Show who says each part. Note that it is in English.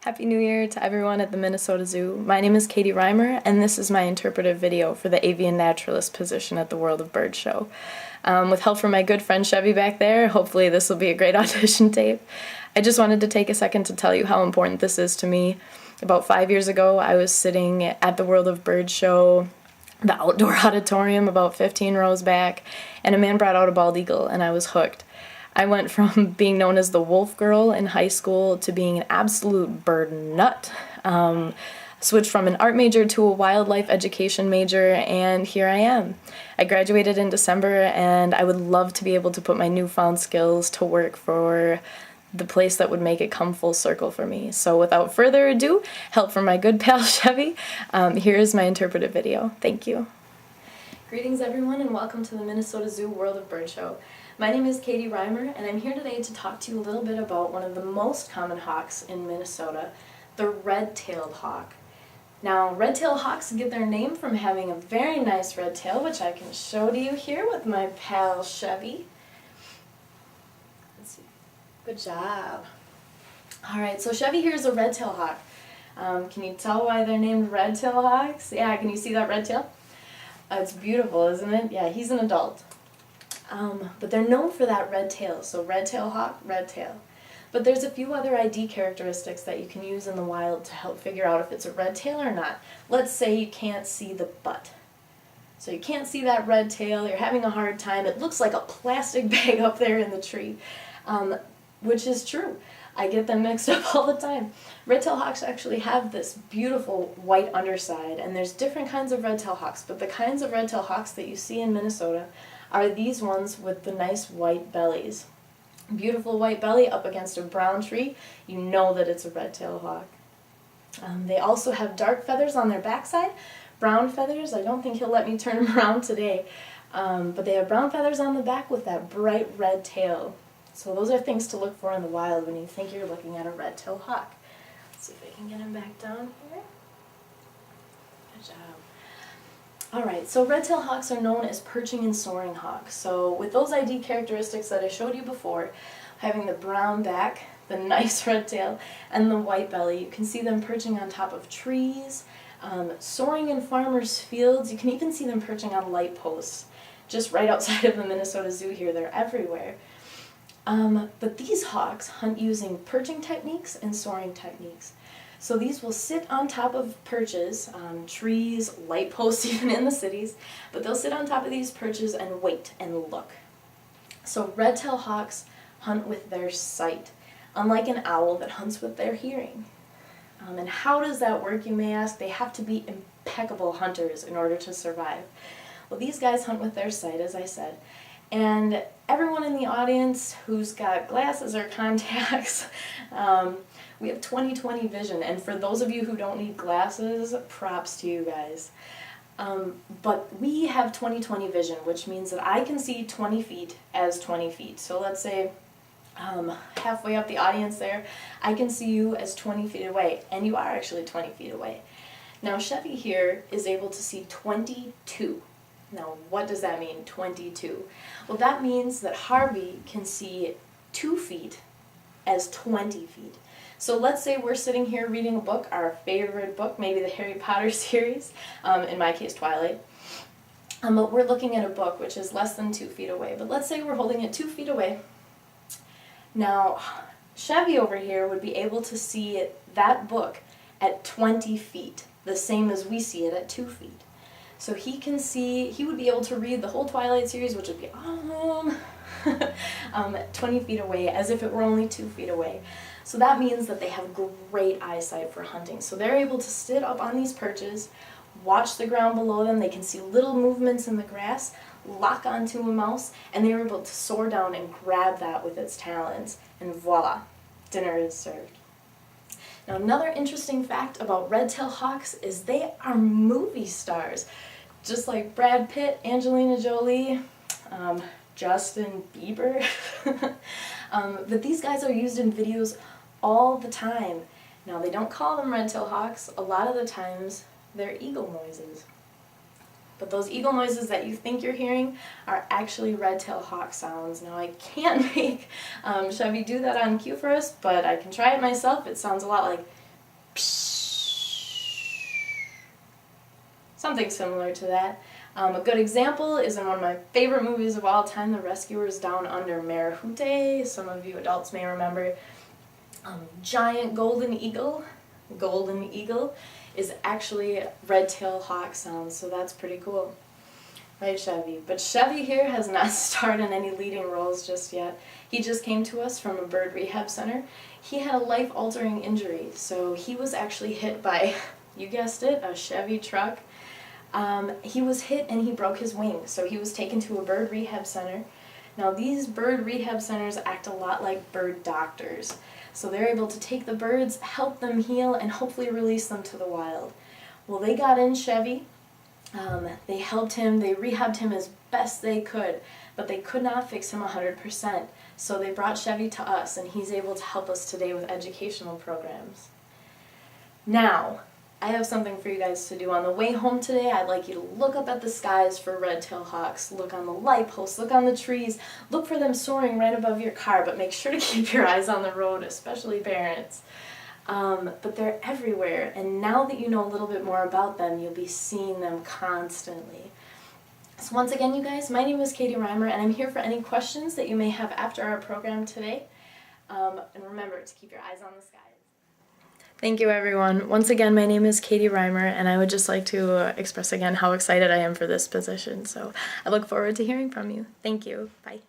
Speaker 1: Happy New Year to everyone at the Minnesota Zoo. My name is Katie Rymer, and this is my interpretive video for the Avian naturalist position at the World of Birds show. With help from my good friend Chevy back there, hopefully this will be a great audition tape. I just wanted to take a second to tell you how important this is to me. About 5 years ago, I was sitting at the World of Birds show, the outdoor auditorium about 15 rows back, and a man brought out a bald eagle, and I was hooked. I went from being known as the wolf girl in high school to being an absolute bird nut. Switched from an art major to a wildlife education major, and here I am. I graduated in December, and I would love to be able to put my newfound skills to work for the place that would make it come full circle for me. So without further ado, help from my good pal Chevy, here is my interpretive video. Thank you. Greetings everyone, and welcome to the Minnesota Zoo World of Bird show. My name is Katie Rymer, and I'm here today to talk to you a little bit about one of the most common hawks in Minnesota, the red-tailed hawk. Now, red-tailed hawks get their name from having a very nice red tail, which I can show to you here with my pal Chevy. Let's see. Good job. Alright, so Chevy here is a red-tailed hawk. Can you tell why they're named red-tailed hawks? Yeah, can you see that red tail? It's beautiful, isn't it? Yeah, he's an adult. But they're known for that red tail, so red-tailed hawk, red tail. But there's a few other ID characteristics that you can use in the wild to help figure out if it's a red tail or not. Let's say you can't see the butt. So you can't see that red tail, you're having a hard time, it looks like a plastic bag up there in the tree, which is true. I get them mixed up all the time. Red-tailed hawks actually have this beautiful white underside, and there's different kinds of red-tailed hawks, but the kinds of red-tailed hawks that you see in Minnesota are these ones with the nice white bellies. Beautiful white belly up against a brown tree, you know that it's a red-tailed hawk. They also have dark feathers on their backside, brown feathers. I don't think he'll let me turn them around today, but they have brown feathers on the back with that bright red tail. So those are things to look for in the wild when you think you're looking at a red-tailed hawk. Let's see if I can get him back down here. Good job. Alright, so red-tailed hawks are known as perching and soaring hawks. So with those ID characteristics that I showed you before, having the brown back, the nice red tail, and the white belly, you can see them perching on top of trees, soaring in farmers' fields. You can even see them perching on light posts. Just right outside of the Minnesota Zoo here, they're everywhere. But these hawks hunt using perching techniques and soaring techniques. So these will sit on top of perches, trees, light posts even in the cities, but they'll sit on top of these perches and wait and look. So red-tailed hawks hunt with their sight, unlike an owl that hunts with their hearing. And how does that work, you may ask? They have to be impeccable hunters in order to survive. Well, these guys hunt with their sight, as I said. And everyone in the audience who's got glasses or contacts, we have 20/20 vision, and for those of you who don't need glasses, props to you guys. But we have 20/20 vision, which means that I can see 20 feet as 20 feet. So let's say halfway up the audience there, I can see you as 20 feet away, and you are actually 20 feet away. Now Chevy here is able to see 22. Now, what does that mean, 22? Well, that means that Harvey can see 2 feet as 20 feet. So let's say we're sitting here reading a book, our favorite book, maybe the Harry Potter series, in my case Twilight. But we're looking at a book which is less than 2 feet away. But let's say we're holding it 2 feet away. Now, Chevy over here would be able to see that book at 20 feet, the same as we see it at 2 feet. So he would be able to read the whole Twilight series, which would be 20 feet away, as if it were only 2 feet away. So that means that they have great eyesight for hunting. So they're able to sit up on these perches, watch the ground below them, they can see little movements in the grass, lock onto a mouse, and they're able to soar down and grab that with its talons, and voila, dinner is served. Now, another interesting fact about red-tailed hawks is they are movie stars. Just like Brad Pitt, Angelina Jolie, Justin Bieber. But these guys are used in videos all the time. Now, they don't call them red-tailed hawks. A lot of the times, they're eagle noises. But those eagle noises that you think you're hearing are actually red-tailed hawk sounds. Now, I can't make Chevy do that on cue for us, but I can try it myself. It sounds a lot like Something similar to that. A good example is in one of my favorite movies of all time, The Rescuers Down Under, Marahute. Some of you adults may remember. Giant golden eagle is actually red-tailed hawk sounds, so that's pretty cool. Right, Chevy? But Chevy here has not starred in any leading roles just yet. He just came to us from a bird rehab center. He had a life-altering injury, so he was actually hit by, you guessed it, a Chevy truck. He was hit and he broke his wing, so he was taken to a bird rehab center. Now these bird rehab centers act a lot like bird doctors, so they're able to take the birds, help them heal, and hopefully release them to the wild. Well, they got in Chevy, they helped him, they rehabbed him as best they could, but they could not fix him 100%, so they brought Chevy to us, and he's able to help us today with educational programs. Now, I have something for you guys to do. On the way home today, I'd like you to look up at the skies for red-tailed hawks, look on the light posts, look on the trees, look for them soaring right above your car, but make sure to keep your eyes on the road, especially parents. But they're everywhere, and now that you know a little bit more about them, you'll be seeing them constantly. So once again, you guys, my name is Katie Rymer, and I'm here for any questions that you may have after our program today. And remember to keep your eyes on the skies. Thank you, everyone. Once again, my name is Katie Rymer, and I would just like to express again how excited I am for this position. So I look forward to hearing from you. Thank you. Bye.